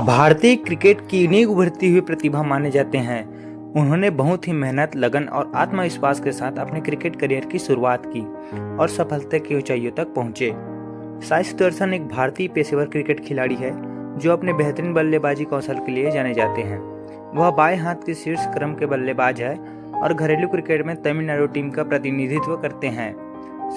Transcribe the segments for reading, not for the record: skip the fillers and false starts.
भारतीय क्रिकेट की नींव उभरती हुई प्रतिभा माने जाते हैं। उन्होंने बहुत ही मेहनत, लगन और आत्मविश्वास के साथ अपने क्रिकेट करियर की शुरुआत की और सफलता की ऊंचाइयों तक पहुंचे। साई सुदर्शन एक भारतीय पेशेवर क्रिकेट खिलाड़ी है जो अपने बेहतरीन बल्लेबाजी कौशल के लिए जाने जाते हैं। वह बाएं हाथ के शीर्ष क्रम के बल्लेबाज है और घरेलू क्रिकेट में तमिलनाडु टीम का प्रतिनिधित्व करते हैं।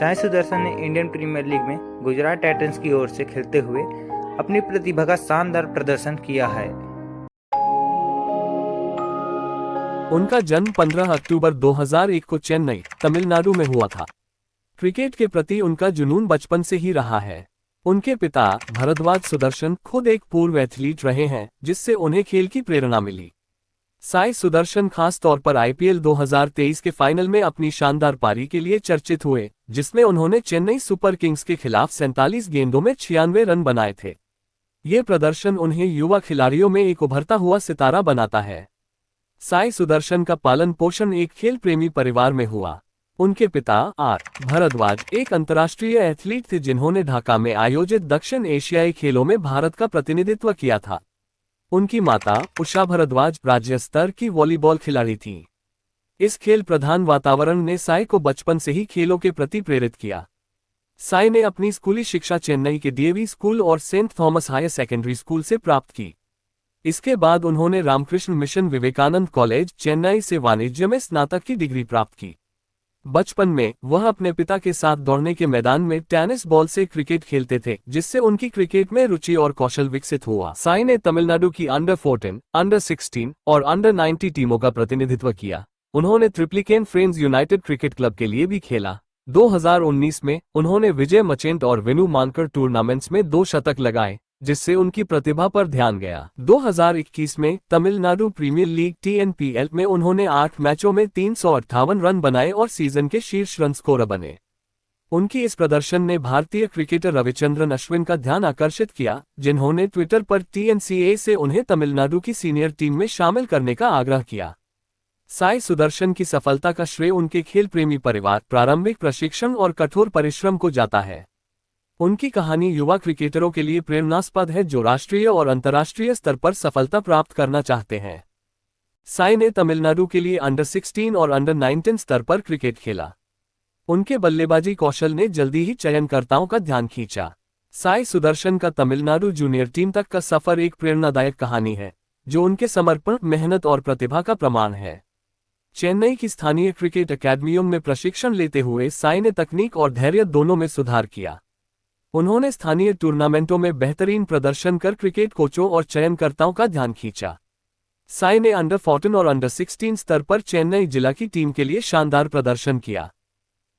साई सुदर्शन ने इंडियन प्रीमियर लीग में गुजरात टाइटंस की ओर से खेलते हुए अपनी प्रतिभा का शानदार प्रदर्शन किया है। उनका जन्म 15 अक्टूबर 2001 को चेन्नई, तमिलनाडु में हुआ था। क्रिकेट के प्रति उनका जुनून बचपन से ही रहा है। उनके पिता भरद्वाज सुदर्शन खुद एक पूर्व एथलीट रहे हैं, जिससे उन्हें खेल की प्रेरणा मिली। साई सुदर्शन खास तौर पर आईपीएल 2023 के फाइनल में अपनी शानदार पारी के लिए चर्चित हुए, जिसमें उन्होंने चेन्नई सुपर किंग्स के खिलाफ 47 गेंदों में 96 रन बनाए थे। ये प्रदर्शन उन्हें युवा खिलाड़ियों में एक उभरता हुआ सितारा बनाता है। साई सुदर्शन का पालन पोषण एक खेल प्रेमी परिवार में हुआ। उनके पिता आर भरद्वाज एक अंतर्राष्ट्रीय एथलीट थे जिन्होंने ढाका में आयोजित दक्षिण एशियाई खेलों में भारत का प्रतिनिधित्व किया था। उनकी माता उषा भरद्वाज राज्य स्तर की वॉलीबॉल खिलाड़ी थीं। इस खेल प्रधान वातावरण ने साई को बचपन से ही खेलों के प्रति प्रेरित किया। साई ने अपनी स्कूली शिक्षा चेन्नई के डीएवी स्कूल और saint Thomas higher secondary school से प्राप्त की। इसके बाद उन्होंने रामकृष्ण मिशन विवेकानंद कॉलेज, चेन्नई से वाणिज्य में स्नातक की डिग्री प्राप्त की। बचपन में वह अपने पिता के साथ दौड़ने के मैदान में टेनिस बॉल से क्रिकेट खेलते थे, जिससे उनकी क्रिकेट में रुचि और कौशल विकसित हुआ। साई ने तमिलनाडु की अंडर 14, अंडर 16 और अंडर 90 टीमों का प्रतिनिधित्व किया। उन्होंने Triplicane friends United cricket club के लिए भी खेला। 2019 में उन्होंने विजय मचेंट और विनु मानकर टूर्नामेंट्स में 2 शतक लगाए, जिससे उनकी प्रतिभा पर ध्यान गया। 2021 में तमिलनाडु प्रीमियर लीग TNPL में उन्होंने 8 मैचों में 358 रन बनाए और सीजन के शीर्ष रन स्कोरर बने। उनकी इस प्रदर्शन ने भारतीय क्रिकेटर रविचंद्रन अश्विन का ध्यान आकर्षित किया, जिन्होंने ट्विटर पर TNCA से उन्हें तमिलनाडु की सीनियर टीम में शामिल करने का आग्रह किया। साई सुदर्शन की सफलता का श्रेय उनके खेल प्रेमी परिवार, प्रारंभिक प्रशिक्षण और कठोर परिश्रम को जाता है। उनकी कहानी युवा क्रिकेटरों के लिए प्रेरणास्पद है जो राष्ट्रीय और अंतर्राष्ट्रीय स्तर पर सफलता प्राप्त करना चाहते हैं। साई ने तमिलनाडु के लिए अंडर 16 और अंडर 19 स्तर पर क्रिकेट खेला। उनके बल्लेबाजी कौशल ने जल्दी ही चयनकर्ताओं का ध्यान खींचा। साई सुदर्शन का तमिलनाडु जूनियर टीम तक का सफर एक प्रेरणादायक कहानी है, जो उनके समर्पण, मेहनत और प्रतिभा का प्रमाण है। चेन्नई की स्थानीय क्रिकेट अकादमियों में प्रशिक्षण लेते हुए साई ने तकनीक और धैर्य दोनों में सुधार किया। उन्होंने स्थानीय टूर्नामेंटों में बेहतरीन प्रदर्शन कर क्रिकेट कोचों और चयनकर्ताओं का ध्यान खींचा। साई ने अंडर 14 और अंडर 16 स्तर पर चेन्नई जिला की टीम के लिए शानदार प्रदर्शन किया।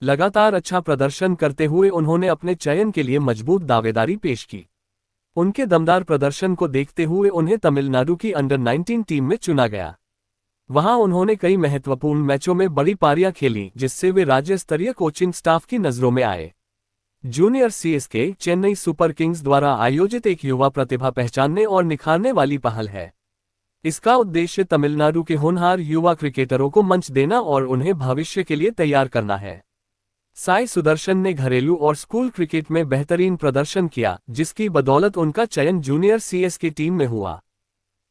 लगातार अच्छा प्रदर्शन करते हुए उन्होंने अपने चयन के लिए मजबूत दावेदारी पेश की। उनके दमदार प्रदर्शन को देखते हुए उन्हें तमिलनाडु की अंडर 19 टीम में चुना गया। वहां उन्होंने कई महत्वपूर्ण मैचों में बड़ी पारियां खेली, जिससे वे राज्य स्तरीय कोचिंग स्टाफ की नजरों में आए। Junior CSK Chennai super Kings द्वारा आयोजित एक युवा प्रतिभा पहचानने और निखारने वाली पहल है। इसका उद्देश्य तमिलनाडु के होनहार युवा क्रिकेटरों को मंच देना और उन्हें भविष्य के लिए तैयार करना है। साई सुदर्शन ने घरेलू और स्कूल क्रिकेट में बेहतरीन प्रदर्शन किया, जिसकी बदौलत उनका चयन जूनियर CSK टीम में हुआ।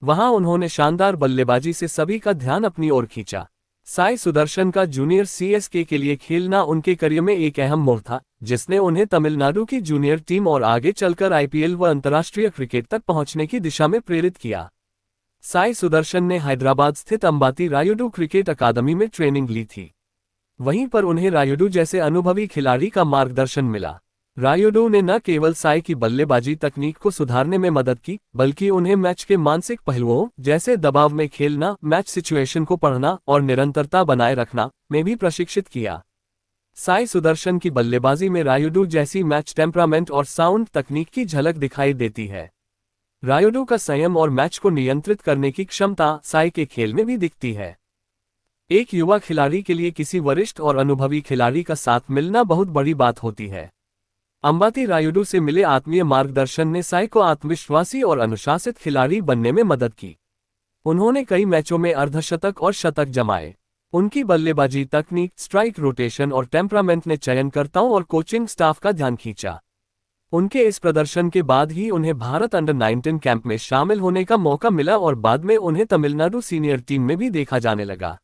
वहां उन्होंने शानदार बल्लेबाजी से सभी का ध्यान अपनी ओर खींचा। साई सुदर्शन का जूनियर CSK के लिए खेलना उनके करियर में एक अहम मोड़ था, जिसने उन्हें तमिलनाडु की जूनियर टीम और आगे चलकर IPL व अंतर्राष्ट्रीय क्रिकेट तक पहुंचने की दिशा में प्रेरित किया। साई सुदर्शन ने हैदराबाद स्थित अंबाती रायुडू क्रिकेट अकादमी में ट्रेनिंग ली थी। वहीं पर उन्हें रायुडू जैसे अनुभवी खिलाड़ी का मार्गदर्शन मिला। रायुडू ने न केवल साई की बल्लेबाजी तकनीक को सुधारने में मदद की, बल्कि उन्हें मैच के मानसिक पहलुओं जैसे दबाव में खेलना, मैच सिचुएशन को पढ़ना और निरंतरता बनाए रखना में भी प्रशिक्षित किया। साई सुदर्शन की बल्लेबाजी में रायुडू जैसी मैच टेम्परामेंट और साउंड तकनीक की झलक दिखाई देती है। रायुडू का संयम और मैच को नियंत्रित करने की क्षमता साई के खेल में भी दिखती है। एक युवा खिलाड़ी के लिए किसी वरिष्ठ और अनुभवी खिलाड़ी का साथ मिलना बहुत बड़ी बात होती है। अंबाती रायुडू से मिले आत्मीय मार्गदर्शन ने साई को आत्मविश्वासी और अनुशासित खिलाड़ी बनने में मदद की। उन्होंने कई मैचों में अर्धशतक और शतक जमाए। उनकी बल्लेबाजी तकनीक, स्ट्राइक रोटेशन और टेम्परामेंट ने चयनकर्ताओं और कोचिंग स्टाफ का ध्यान खींचा। उनके इस प्रदर्शन के बाद ही उन्हें भारत अंडर 19 कैंप में शामिल होने का मौका मिला और बाद में उन्हें तमिलनाडु सीनियर टीम में भी देखा जाने लगा।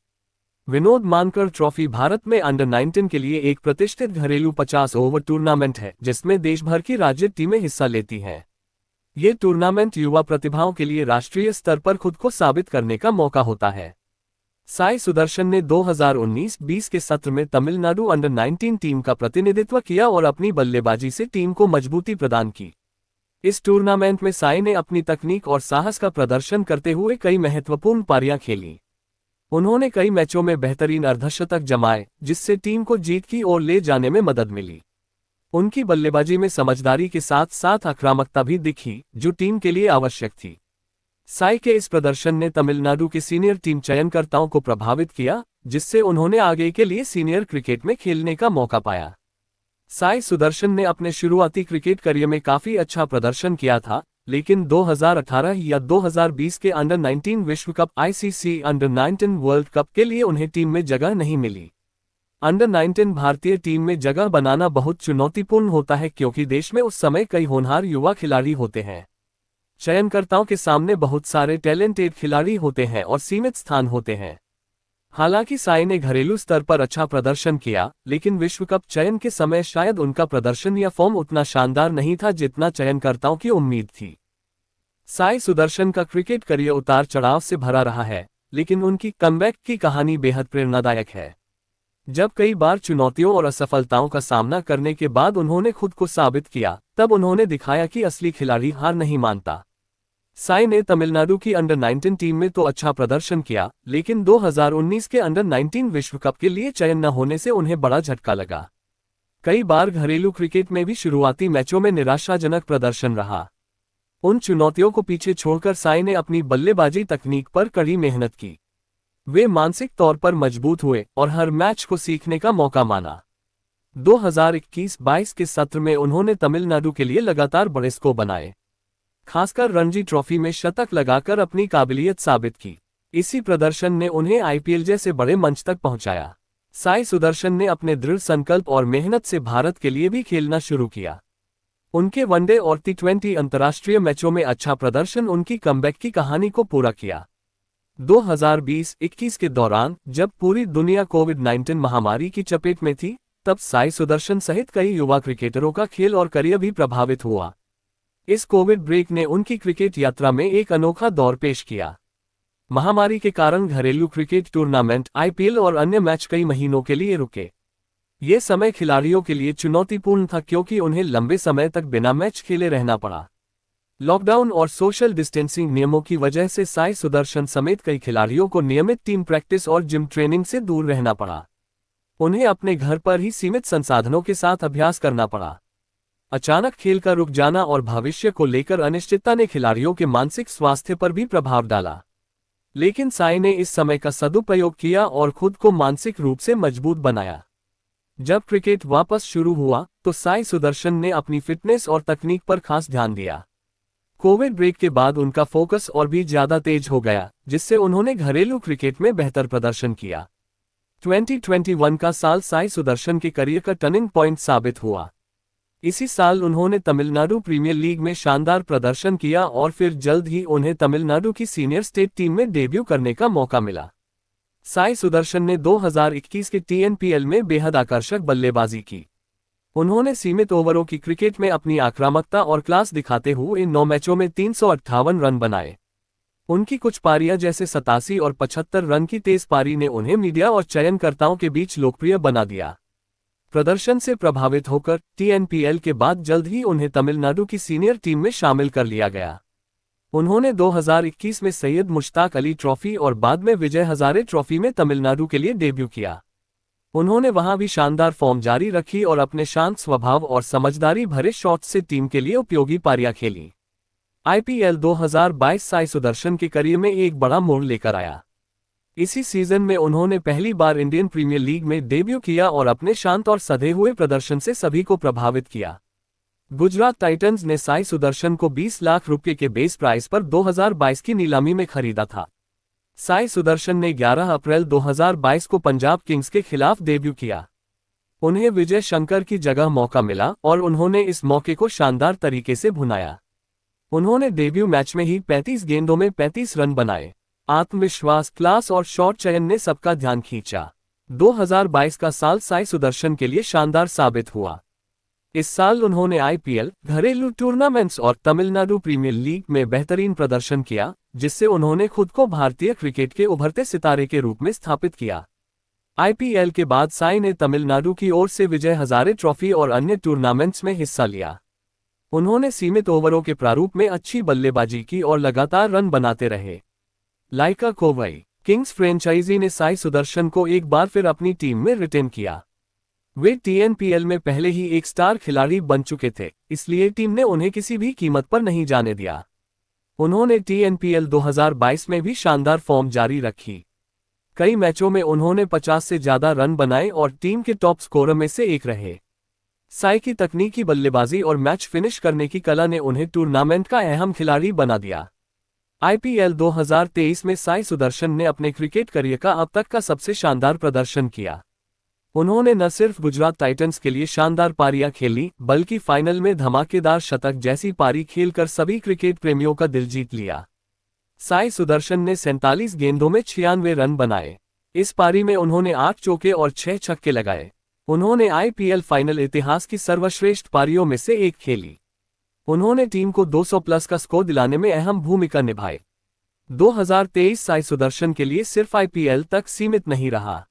विनोद मानकर ट्रॉफी भारत में अंडर 19 के लिए एक प्रतिष्ठित घरेलू 50 ओवर टूर्नामेंट है जिसमें देश भर की राज्य टीमें हिस्सा लेती हैं। ये टूर्नामेंट युवा प्रतिभाओं के लिए राष्ट्रीय स्तर पर खुद को साबित करने का मौका होता है। साई सुदर्शन ने 2019-20 के सत्र में तमिलनाडु अंडर 19 टीम का प्रतिनिधित्व किया और अपनी बल्लेबाजी से टीम को मजबूती प्रदान की। इस टूर्नामेंट में साई ने अपनी तकनीक और साहस का प्रदर्शन करते हुए कई महत्वपूर्ण पारियां खेलीं। उन्होंने कई मैचों में बेहतरीन अर्धशतक जमाए, जिससे टीम को जीत की ओर ले जाने में मदद मिली। उनकी बल्लेबाजी में समझदारी के साथ साथ आक्रामकता भी दिखी, जो टीम के लिए आवश्यक थी। साई के इस प्रदर्शन ने तमिलनाडु के सीनियर टीम चयनकर्ताओं को प्रभावित किया, जिससे उन्होंने आगे के लिए सीनियर क्रिकेट में खेलने का मौका पाया। साई सुदर्शन ने अपने शुरुआती क्रिकेट करियर में काफी अच्छा प्रदर्शन किया था, लेकिन 2018 या 2020 के अंडर 19 विश्व cup ICC under 19 world cup के लिए उन्हें टीम में जगह नहीं मिली। अंडर 19 भारतीय टीम में जगह बनाना बहुत चुनौतीपूर्ण होता है क्योंकि देश में उस समय कई होनहार युवा खिलाड़ी होते हैं। चयनकर्ताओं के सामने बहुत सारे टैलेंटेड खिलाड़ी होते हैं और सीमित स्थान होते हैं। हालांकि साई ने घरेलू स्तर पर अच्छा प्रदर्शन किया, लेकिन विश्व कप चयन के समय शायद उनका प्रदर्शन या फॉर्म उतना शानदार नहीं था जितना चयनकर्ताओं की उम्मीद थी। साई सुदर्शन का क्रिकेट करियर उतार चढ़ाव से भरा रहा है, लेकिन उनकी कमबैक की कहानी बेहद प्रेरणादायक है। जब कई बार चुनौतियों और असफलताओं का सामना करने के बाद उन्होंने खुद को साबित किया, तब उन्होंने दिखाया कि असली खिलाड़ी हार नहीं मानता। साई ने तमिलनाडु की अंडर 19 टीम में तो अच्छा प्रदर्शन किया, लेकिन 2019 के अंडर 19 विश्व कप के लिए चयन न होने से उन्हें बड़ा झटका लगा। कई बार घरेलू क्रिकेट में भी शुरुआती मैचों में निराशाजनक प्रदर्शन रहा। उन चुनौतियों को पीछे छोड़कर साई ने अपनी बल्लेबाजी तकनीक पर कड़ी मेहनत की। वे मानसिक तौर पर मजबूत हुए और हर मैच को सीखने का मौका माना। 2021-22 के सत्र में उन्होंने तमिलनाडु के लिए लगातार बड़े स्कोर बनाए, खासकर रणजी ट्रॉफी में शतक लगाकर अपनी काबिलियत साबित की। इसी प्रदर्शन ने उन्हें आईपीएल जैसे बड़े मंच तक पहुंचाया। साई सुदर्शन ने अपने दृढ़ संकल्प और मेहनत से भारत के लिए भी खेलना शुरू किया। उनके वनडे और टी20 अंतर्राष्ट्रीय मैचों में अच्छा प्रदर्शन उनकी कमबैक की कहानी को पूरा किया। 2020-21 के दौरान, जब पूरी दुनिया कोविड-19 महामारी की चपेट में थी, तब साई सुदर्शन सहित कई युवा क्रिकेटरों का खेल और करियर भी प्रभावित हुआ। इस कोविड ब्रेक ने उनकी क्रिकेट यात्रा में एक अनोखा दौर पेश किया। महामारी के कारण घरेलू क्रिकेट टूर्नामेंट, आईपीएल और अन्य मैच कई महीनों के लिए रुके। ये समय खिलाड़ियों के लिए चुनौतीपूर्ण था क्योंकि उन्हें लंबे समय तक बिना मैच खेले रहना पड़ा। लॉकडाउन और सोशल डिस्टेंसिंग नियमों की वजह से साई सुदर्शन समेत कई खिलाड़ियों को नियमित टीम प्रैक्टिस और जिम ट्रेनिंग से दूर रहना पड़ा। उन्हें अपने घर पर ही सीमित संसाधनों के साथ अभ्यास करना पड़ा। अचानक खेल का रुक जाना और भविष्य को लेकर अनिश्चितता ने खिलाड़ियों के मानसिक स्वास्थ्य पर भी प्रभाव डाला। लेकिन साई ने इस समय का सदुपयोग किया और खुद को मानसिक रूप से मजबूत बनाया। जब क्रिकेट वापस शुरू हुआ, तो साई सुदर्शन ने अपनी फिटनेस और तकनीक पर खास ध्यान दिया। कोविड ब्रेक के बाद उनका फोकस और भी ज्यादा तेज हो गया, जिससे उन्होंने घरेलू क्रिकेट में बेहतर प्रदर्शन किया। 2021 का साल साई सुदर्शन के करियर का टर्निंग पॉइंट साबित हुआ। इसी साल उन्होंने तमिलनाडु प्रीमियर लीग में शानदार प्रदर्शन किया और फिर जल्द ही उन्हें तमिलनाडु की सीनियर स्टेट टीम में डेब्यू करने का मौका मिला। साई सुदर्शन ने 2021 के टीएनपीएल में बेहद आकर्षक बल्लेबाजी की। उन्होंने सीमित ओवरों की क्रिकेट में अपनी आक्रामकता और क्लास दिखाते हुए इन 9 मैचों में 358 रन बनाए। उनकी कुछ पारियां जैसे 87 और 75 रन की तेज पारी ने उन्हें मीडिया और चयनकर्ताओं के बीच लोकप्रिय बना दिया। प्रदर्शन से प्रभावित होकर टीएनपीएल के बाद जल्द ही उन्हें तमिलनाडु की सीनियर टीम में शामिल कर लिया गया। उन्होंने 2021 में सैयद मुश्ताक अली ट्रॉफी और बाद में विजय हजारे ट्रॉफी में तमिलनाडु के लिए डेब्यू किया। उन्होंने वहां भी शानदार फॉर्म जारी रखी और अपने शांत स्वभाव और समझदारी भरे शॉट से टीम के लिए उपयोगी पारियां खेली। आईपीएल 2022 साई सुदर्शन के करियर में एक बड़ा मोड़ लेकर आया। इसी सीजन में उन्होंने पहली बार इंडियन प्रीमियर लीग में डेब्यू किया और अपने शांत और सधे हुए प्रदर्शन से सभी को प्रभावित किया। गुजरात टाइटंस ने साई सुदर्शन को 20 लाख रुपए के बेस प्राइस पर 2022 की नीलामी में खरीदा था। साई सुदर्शन ने 11 अप्रैल 2022 को पंजाब किंग्स के खिलाफ डेब्यू किया। उन्हें विजय शंकर की जगह मौका मिला और उन्होंने इस मौके को शानदार तरीके से भुनाया। उन्होंने डेब्यू मैच में ही 35 गेंदों में 35 रन बनाए। आत्मविश्वास, क्लास और शॉट चयन ने सबका ध्यान खींचा। 2022 का साल साई सुदर्शन के लिए शानदार साबित हुआ। इस साल उन्होंने आईपीएल, घरेलू टूर्नामेंट्स और तमिलनाडु प्रीमियर लीग में बेहतरीन प्रदर्शन किया, जिससे उन्होंने खुद को भारतीय क्रिकेट के उभरते सितारे के रूप में स्थापित किया। आईपीएल के बाद साई ने तमिलनाडु की ओर से विजय हजारे ट्रॉफी और अन्य टूर्नामेंट्स में हिस्सा लिया। उन्होंने सीमित ओवरों के प्रारूप में अच्छी बल्लेबाजी की और लगातार रन बनाते रहे। लाइका कोवई किंग्स फ्रेंचाइजी ने साई सुदर्शन को एक बार फिर अपनी टीम में रिटेन किया। वे टीएनपीएल में पहले ही एक स्टार खिलाड़ी बन चुके थे, इसलिए टीम ने उन्हें किसी भी कीमत पर नहीं जाने दिया। उन्होंने टीएनपीएल 2022 में भी शानदार फॉर्म जारी रखी। कई मैचों में उन्होंने 50 से ज्यादा रन बनाए और टीम के टॉप स्कोरर में से एक रहे। साई की तकनीकी बल्लेबाजी और मैच फिनिश करने की कला ने उन्हें टूर्नामेंट का अहम खिलाड़ी बना दिया। आईपीएल 2023 में साई सुदर्शन ने अपने क्रिकेट करियर का अब तक का सबसे शानदार प्रदर्शन किया। उन्होंने न सिर्फ गुजरात टाइटंस के लिए शानदार पारियां खेली, बल्कि फाइनल में धमाकेदार शतक जैसी पारी खेलकर सभी क्रिकेट प्रेमियों का दिल जीत लिया। साई सुदर्शन ने 47 गेंदों में 96 रन बनाए। इस पारी में उन्होंने 8 चौके और 6 छक्के लगाए। उन्होंने आईपीएल फाइनल इतिहास की सर्वश्रेष्ठ पारियों में से एक खेली। उन्होंने टीम को 200 प्लस का स्कोर दिलाने में अहम भूमिका निभाई। 2023 साई सुदर्शन के लिए सिर्फ आईपीएल तक सीमित नहीं रहा।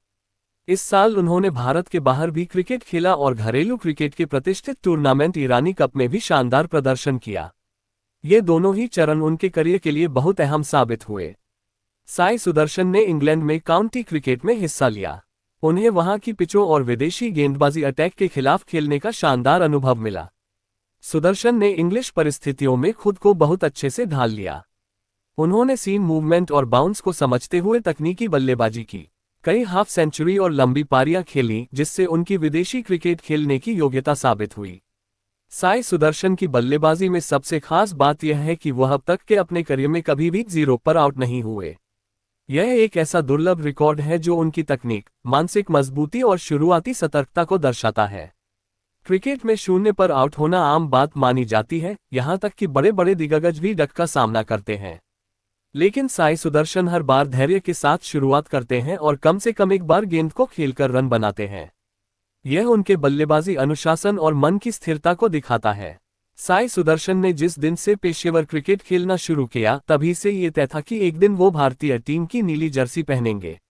इस साल उन्होंने भारत के बाहर भी क्रिकेट खेला और घरेलू क्रिकेट के प्रतिष्ठित टूर्नामेंट ईरानी कप में भी शानदार प्रदर्शन किया। ये दोनों ही चरण उनके करियर के लिए बहुत अहम साबित हुए। साई सुदर्शन ने इंग्लैंड में काउंटी क्रिकेट में हिस्सा लिया। उन्हें वहां की पिचों और विदेशी गेंदबाजी अटैक के खिलाफ खेलने का शानदार अनुभव मिला। सुदर्शन ने इंग्लिश परिस्थितियों में खुद को बहुत अच्छे से ढाल लिया। उन्होंने सीम मूवमेंट और बाउंस को समझते हुए तकनीकी बल्लेबाजी की। कई हाफ सेंचुरी और लंबी पारियां खेली, जिससे उनकी विदेशी क्रिकेट खेलने की योग्यता साबित हुई। साई सुदर्शन की बल्लेबाजी में सबसे खास बात यह है कि वह अब तक के अपने करियर में कभी भी 0 पर आउट नहीं हुए। यह एक ऐसा दुर्लभ रिकॉर्ड है जो उनकी तकनीक, मानसिक मजबूती और शुरुआती सतर्कता को दर्शाता है। क्रिकेट में 0 पर आउट होना आम बात मानी जाती है, यहां तक कि बड़े बड़े दिग्गज भी डट का सामना करते हैं। लेकिन साई सुदर्शन हर बार धैर्य के साथ शुरुआत करते हैं और कम से कम एक बार गेंद को खेलकर रन बनाते हैं। यह उनके बल्लेबाजी अनुशासन और मन की स्थिरता को दिखाता है। साई सुदर्शन ने जिस दिन से पेशेवर क्रिकेट खेलना शुरू किया, तभी से ये तय था कि एक दिन वो भारतीय टीम की नीली जर्सी पहनेंगे।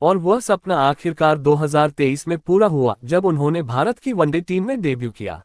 और वह सपना आखिरकार 2023 में पूरा हुआ, जब उन्होंने भारत की वनडे टीम में डेब्यू किया।